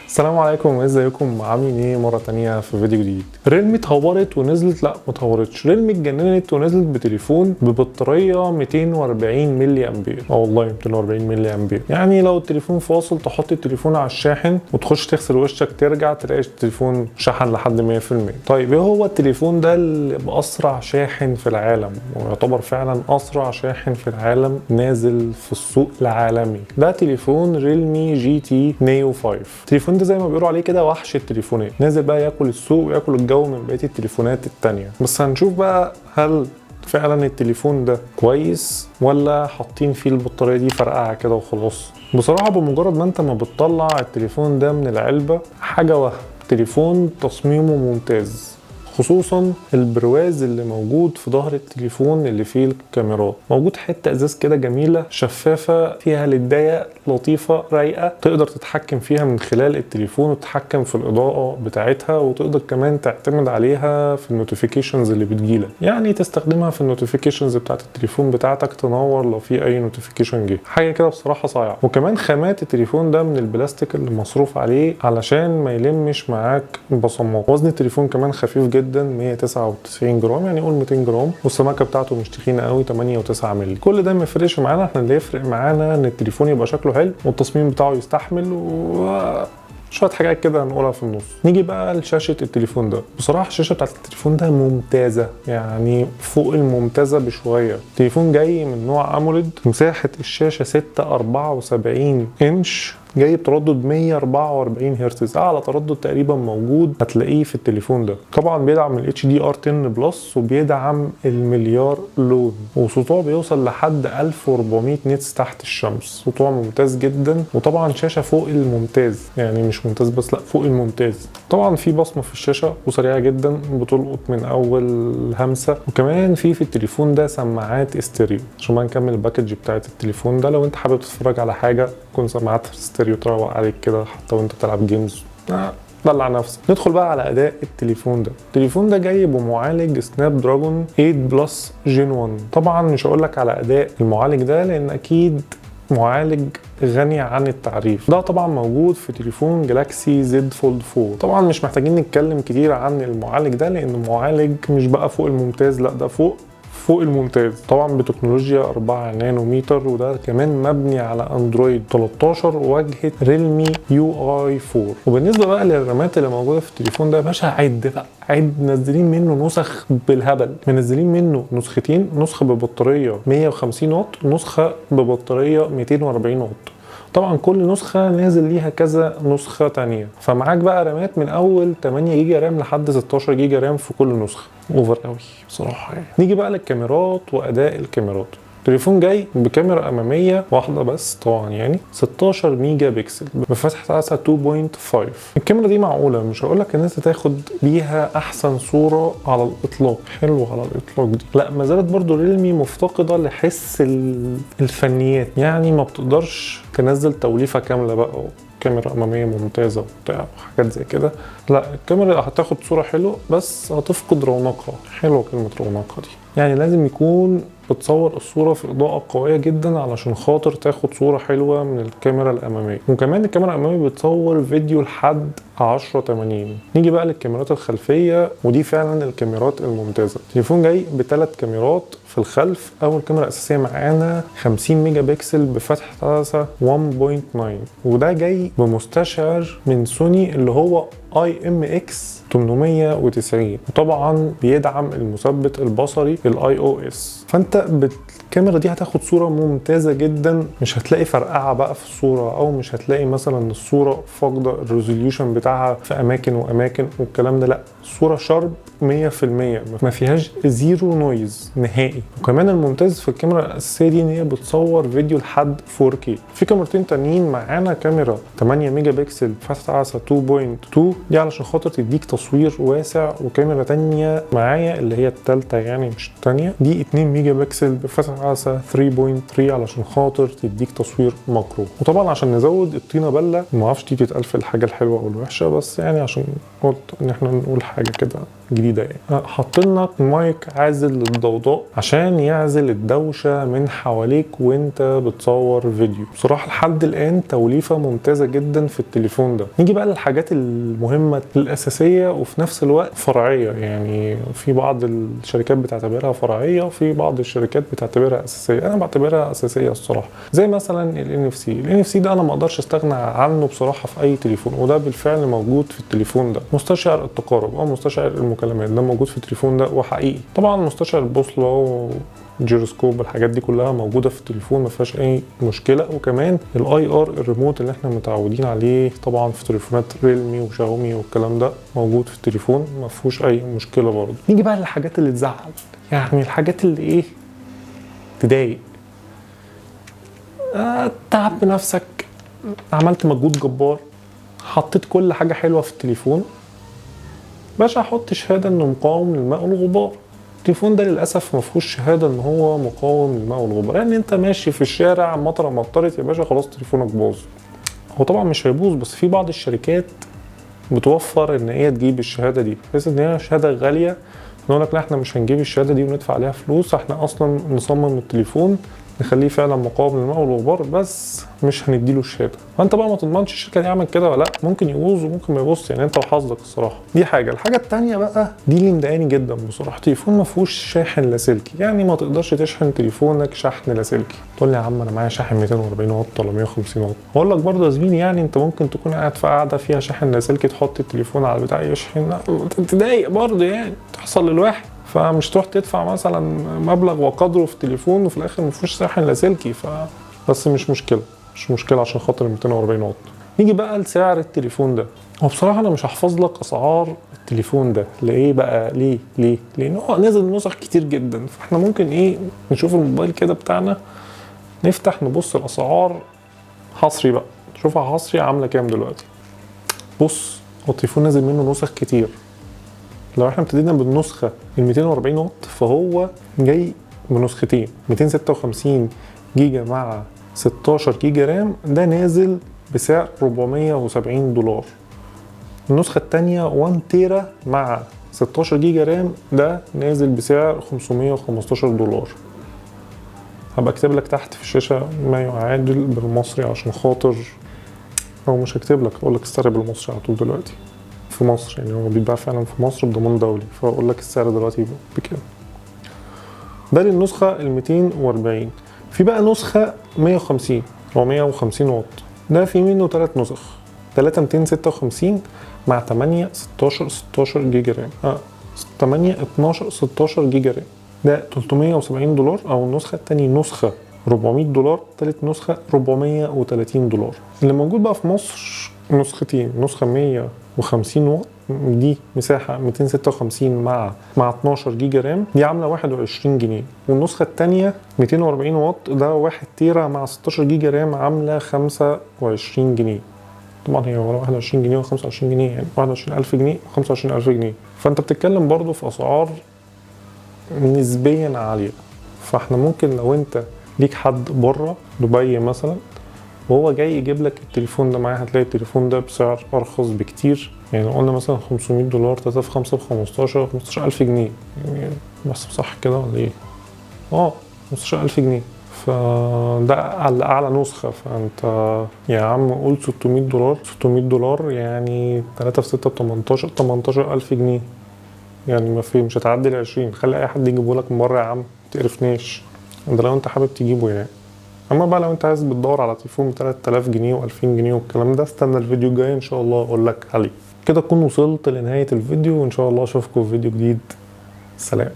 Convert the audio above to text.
السلام عليكم، ازيكم؟ عاملين ايه؟ مره تانية في فيديو جديد. ريلمي اتهورت ونزلت، لا ما اتهورتش، ريلمي اتجننت ونزلت بتليفون ببطاريه 240 ملي امبير. والله 240 ملي امبير، يعني لو التليفون فاصل تحط التليفون على الشاحن وتخش تغسل وشك ترجع تلاقي التليفون شحن لحد 100%. طيب ايه هو التليفون ده اللي باسرع شاحن في العالم، ويعتبر فعلا اسرع شاحن في العالم نازل في السوق العالمي؟ ده تليفون ريلمي جي تي نيو 5. التليفون ده زي ما بيقولوا عليه كده وحش التليفونات، نازل بقى ياكل السوق وياكل الجو من بقيه التليفونات التانية. بس هنشوف بقى هل فعلا التليفون ده كويس ولا حاطين فيه البطاريه دي فرقعه كده وخلاص. بصراحه بمجرد ما انت ما بتطلع التليفون ده من العلبه حاجه وهم، تليفون تصميمه ممتاز، خصوصا البرواز اللي موجود في ظهر التليفون اللي فيه الكاميرات. موجود حته ازاز كده جميله شفافه فيها لدايه لطيفه رايقه تقدر تتحكم فيها من خلال التليفون وتتحكم في الاضاءه بتاعتها، وتقدر كمان تعتمد عليها في النوتيفيكيشنز اللي بتجيلك، يعني تستخدمها في النوتيفيكيشنز بتاعت التليفون بتاعتك تنور لو في اي نوتيفيكيشن جه. حاجه كده بصراحه صايعه. وكمان خامات التليفون ده من البلاستيك اللي مصروف عليه علشان ما يلمش معاك بصمات. وزن التليفون كمان خفيف جدا 199 جرام، يعني قول 200 جرام، والسماكه بتاعته مش تخينه قوي 8.9 مللي. كل ده ما يفرقش معانا، احنا اللي يفرق معانا ان التليفون يبقى شكله حلو والتصميم بتاعه يستحمل شويه حاجات كده هنقولها في النص. نيجي بقى لشاشه التليفون ده. بصراحه الشاشه بتاعت التليفون ده ممتازه، يعني فوق الممتازه بشويه. التليفون جاي من نوع اموليد، مساحه الشاشه 6.74 انش، جاي بتردد 144 هرتز، اعلى تردد تقريبا موجود هتلاقيه في التليفون ده. طبعا بيدعم ال HDR10 بلس وبيدعم المليار لون، وسطوع بيوصل لحد 1400 نيتس تحت الشمس، سطوع ممتاز جدا. وطبعا شاشه فوق الممتاز، يعني مش ممتاز بس لا فوق الممتاز. طبعا في بصمه في الشاشه وسريعه جدا بتلقط من اول همسه. وكمان في التليفون ده سماعات استيريو، عشان ما نكمل الباكج بتاعت التليفون ده لو انت حابب تتفرج على حاجه تكون سماعات استيريو تروق عليك كده حتى وانت بتلعب جيمز، دلع نفسك. ندخل بقى على اداء التليفون ده. التليفون ده جاي بمعالج سناب دراجون 8 بلس جين 1. طبعا مش هقول لك على اداء المعالج ده لان اكيد معالج غني عن التعريف. ده طبعا موجود في تليفون جالاكسي زد فولد 4. طبعا مش محتاجين نتكلم كتير عن المعالج ده لان معالج مش بقى فوق الممتاز، لا ده فوق الممتاز. طبعا بتكنولوجيا 4 نانومتر، وده كمان مبني على اندرويد 13 وواجهه ريلمي UI 4. وبالنسبه بقى للرامات اللي موجوده في التليفون ده يا باشا عد بقى عد، منزلين منه نسخ بالهبل، منزلين منه نسختين، نسخه ببطاريه 150 واط ونسخه ببطاريه 240 واط. طبعا كل نسخه نازل ليها كذا نسخه تانية، فمعاك بقى رامات من اول 8 جيجا رام لحد 16 جيجا رام في كل نسخه. اوفر قوي بصراحه يعني. نيجي بقى للكاميرات واداء الكاميرات. التليفون جاي بكاميرا اماميه واحده بس طبعا، يعني 16 ميجا بكسل بفتحه عدسه 2.5. الكاميرا دي معقوله، مش هقول لك ان انت تاخد بيها احسن صوره على الاطلاق، حلوه على الاطلاق دي، لا ما زالت برضو ريلمي مفتقده لحس الفنيات، يعني ما بتقدرش تنزل توليفه كامله بقى كاميرا اماميه ممتازه وبتاع وحاجات زي كده. لا الكاميرا هتاخد صوره حلوه بس هتفقد رونقها. حلوه كلمه رونقها دي، يعني لازم يكون بتصور الصورة في إضاءة قوية جدا علشان خاطر تاخد صورة حلوة من الكاميرا الأمامية. وكمان الكاميرا الأمامية بتصور فيديو لحد 1080. نيجي بقى للكاميرات الخلفية، ودي فعلا الكاميرات الممتازة. التليفون جاي ب3 كاميرات في الخلف. أول كاميرا أساسية معانا 50 ميجا بكسل بفتحة عدسة 1.9، وده جاي بمستشعر من سوني اللي هو IMX 890، وطبعا بيدعم المثبت البصري iOS. فانت الكاميرا دي هتاخد صورة ممتازة جدا، مش هتلاقي فرقعة بقى في الصورة، او مش هتلاقي مثلا الصورة فاقدة الريزوليوشن بتاعها في اماكن واماكن والكلام ده، لا الصورة شارب 100%، ما فيهاش زيرو نويز نهائي. وكمان الممتاز في الكاميرا الاساسية دي ان هي بتصور فيديو لحد 4K. في كاميرتين تانيين معانا، كاميرا 8 ميجا بكسل فتحة عدسة 2.2 دي علشان خاطر تديك تصوير واسع، وكاميرا تانية معايا اللي هي التالتة يعني مش التانية دي 2 ميجا بكسل بفتحة عدسة 3.3 علشان خاطر تديك تصوير ماكرو. وطبعا عشان نزود الطينة بلة، ما اعرفش دي بتتقال في الحاجة الحلوة او الوحشة، بس يعني عشان قلت ان احنا نقول حاجة كده جديدة يعني. حطلنا مايك عازل للضوضاء عشان يعزل الدوشة من حواليك وانت بتصور فيديو. بصراحة لحد الان توليفة ممتازة جدا في التليفون ده. نيجي بقى للحاجات المهمة الاساسية وفي نفس الوقت فرعية، يعني في بعض الشركات بتعتبرها فرعية وفي بعض الشركات بتعتبرها اساسية. انا بعتبرها اساسية الصراحة، زي مثلا ال NFC ده انا ما اقدرش استغنى عنه بصراحة في اي تليفون، وده بالفعل موجود في التليفون ده. مستشعر التقارب او مستشعر المكالمات ده موجود في التليفون ده وحقيقي. طبعا مستشعر البوصلة وجيروسكوب الحاجات دي كلها موجودة في التليفون، ما فيهاش اي مشكلة. وكمان الاي ار الريموت اللي احنا متعودين عليه طبعا في تليفونات ريلمي وشاومي والكلام ده موجود في التليفون، ما فيهوش اي مشكلة برضه. نيجي بقى للحاجات اللي تزعل، يعني الحاجات اللي ايه تضايق. تعب بنفسك، عملت مجهود جبار، حطيت كل حاجة حلوة في التليفون، باشا احط شهادة انه مقاوم للماء والغبار. التليفون ده للاسف ما فيهوش شهادة ان هو مقاوم للماء والغبار، يعني انت ماشي في الشارع مطره مطرت يا باشا خلاص تليفونك باظ. هو طبعا مش هيبوظ، بس في بعض الشركات بتوفر ان هي تجيب الشهادة دي، بحيث ان هي شهادة غالية. نقول لك لا احنا مش هنجيب الشهادة دي وندفع عليها فلوس، احنا اصلا نصمم التليفون نخليه فعلا مقاوم للماء والغبار بس مش هنديله الشهاده. فانت بقى ما تضمنش الشركه دي عملت كده ولا لا، ممكن يبوظ وممكن ما يبوظش، يعني انت وحظك الصراحه. دي حاجه. الحاجه الثانيه بقى دي اللي مضايقاني جدا بصراحه، تليفون ما فيهوش شاحن لاسلكي، يعني ما تقدرش تشحن تليفونك شحن لاسلكي. تقول لي يا عم انا معايا شاحن 240 واط ولا 150 واط، اقول لك برضه يا زميلي يعني انت ممكن تكون قاعد في قاعده فيها شاحن لاسلكي تحط التليفون على البتاع يشحن، تضايق برضه يعني تحصل للواحد. فمش تروح تدفع مثلا مبلغ وقدره في التليفون وفي الاخر ما فيهوش شاحن لاسلكي. بس مش مشكله عشان خاطر 240 واط. نيجي بقى لسعر التليفون ده. هو بصراحه انا مش هحفظ لك اسعار التليفون ده، ليه بقى؟ ليه؟ لان هو نازل نسخ كتير جدا، فاحنا ممكن ايه نشوف الموبايل كده بتاعنا، نفتح نبص الاسعار حصري بقى، شوفها حصري عامله كام دلوقتي. بص هو التليفون نازل منه نسخ كتير. لو احنا ابتدينا بالنسخه ال 240 واط فهو جاي بنسختين، 256 جيجا مع 16 جيجا رام، ده نازل بسعر 470 دولار. النسخه الثانيه 1 تيرا مع 16 جيجا رام ده نازل بسعر 515 دولار. هبقى اكتب لك تحت في الشاشه ما يعادل بالمصري عشان خاطر، او مش هكتب لك، اقول لك السعر بالمصري على طول دلوقتي في مصر، يعني هو بيتباع فعلا في مصر بضمان دولي، فاقول لك السعر دلوقتي بكده. ده للنسخه ال 240. في بقى نسخه 150 او 150 واط، ده في منه 3 نسخ، 3 256 مع 8 16 جيجا رام، 8 12 16 جيجا رام، ده 370 دولار. او النسخه الثانيه نسخه 400 دولار، ثالث نسخه 430 دولار. اللي موجود بقى في مصر نسختين، نسخه 150 واط دي مساحه 256 مع 12 جيجا رام، دي عامله 21 جنيه. والنسخه الثانيه 240 واط ده 1 تيرا مع 16 جيجا رام عامله 25 جنيه. طبعا هي ولا 21 جنيه و 25 جنيه، يعني 21000 جنيه و 25000 جنيه. فانت بتتكلم برضو في اسعار نسبيا عاليه. فاحنا ممكن لو انت ليك حد بره دبي مثلا وهو جاي يجيب لك التليفون ده معاه، هتلاقي التليفون ده بسعر ارخص بكتير. يعني قلنا مثلا 500 دولار 3 في 5 ب 15000 جنيه، يعني بس صح كده ولا ايه؟ 15000 جنيه. فده على اعلى نسخه. فانت يا عم قول 600 دولار 600 دولار يعني 3 في 6 ب 18000 جنيه، يعني ما في مش هتعدي ال 20. خلي اي حد يجيبه لك من بره يا عم، ما تقرفناش، ده لو انت حابب تجيبه يعني. اما بقى لو انت عايز بتدور على تليفون ب 3000 جنيه و2000 جنيه والكلام ده، استنى الفيديو الجاي ان شاء الله اقول لك عليه. كده تكون وصلت لنهايه الفيديو، وان شاء الله اشوفكم في فيديو جديد. سلام.